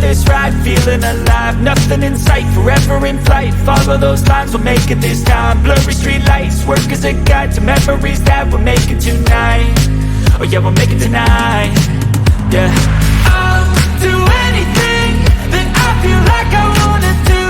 Windowless ride, feeling alive. Nothing in sight, forever in flight. Follow those lines, we'll make it this time. Blurry street lights, work as a guide to memories that we're making tonight. Oh yeah, we'll make it tonight. Yeah, I'll do anything that I feel like I wanna do.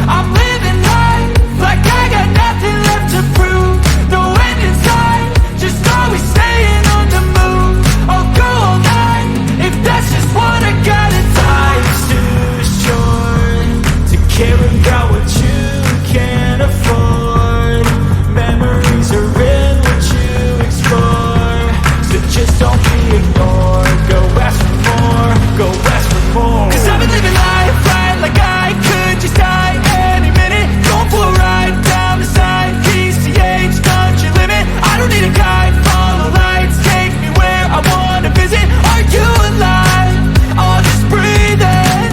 I'm living life like I got nothing left to prove. No end in sight, just always staying on the move. I'll go all night if that's just what I gotta do. Life's too short to care about what you can't afford. Memories are in what you explore, so just don't be ignored. Go ask for more, go ask for more. Cause I've been living life right like I could just die any minute. Going for a ride down the side, PCH, country limit. I don't need a guide, follow lights, take me where I wanna visit. Are you alive? I'll just breathe in.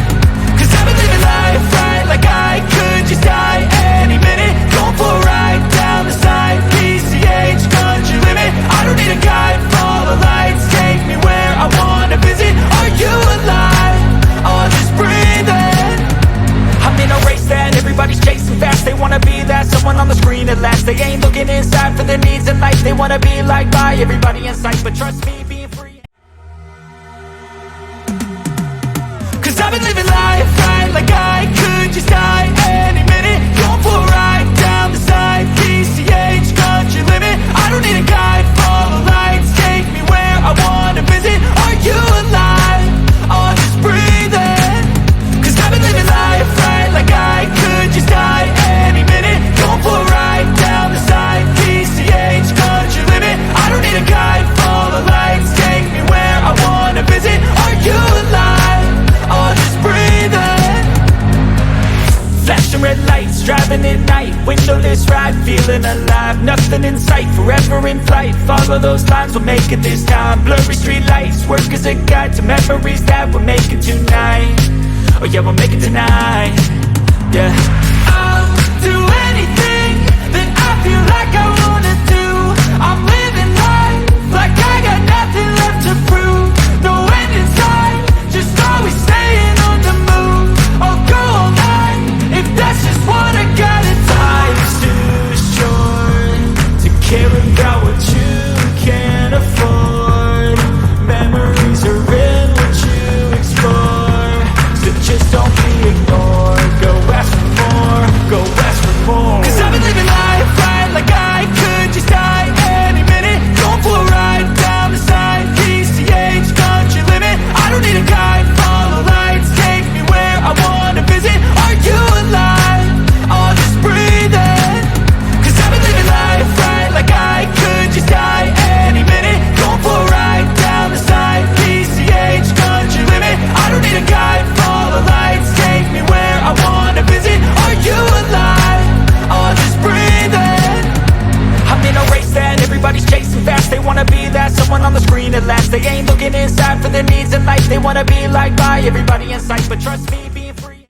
Cause I've been living life right like I could just die any minute. Going for a ride down the side, PCH, country limit. I don't need a guide, follow lights, take me where I wanna visit. Are you alive? I'll just breathe in. I'm in a race that everybody's chasing fast. They wanna be that someone on the screen at last. They ain't looking inside for their needs in life. They wanna be liked by everybody in sight. But trust me, being free. Cause I've been living life right like I could just die any minute. Going for a ride down the side, PCH, country limit. I don't need a guide, follow lights, take me where I wanna visit. Are you alive? I'll just breathe in. Cause I've been living life right like I could just die any minute. Going for a ride down the side, PCH, country limit. I don't need a guide, follow lights, take me where I wanna visit. Are you alive? I'll just breathe in. Flashing red lights, driving at night. Windowless ride, feeling alive. Nothing in sight, forever in flight. Follow those lines, we'll make it this time. Blurry street lights, work as a guide to memories that we're making tonight. Oh yeah, we'll make it tonight. Yeah, I'll do anything that I feel like I wanna do. I'm living life like I got nothing left to prove. No end in sight, just always staying on the move. I'll go all night if that's just what I gotta do. Life's too short to care about what you can't afford. Memories are in what you explore, so just don't be ignored. Go ask for more, go ask for more. Cause I've been living life right like I could just die any minute. Going for a ride down the side, PCH, country limit. I don't need a guide, follow lights, take me where I wanna visit. Are you alive? I'll just breathe in. Cause I've been living life right like I could just die any minute. Going for a ride down the side, PCH, country limit. I don't need a guide, follow lights, take me where I wanna visit. Are you alive? I'll just breathe in. I'm in a race that everybody's chasing fast. They wanna be that someone on the screen at last. They ain't looking inside for their needs in life. They wanna be liked by everybody in sight. But trust me, being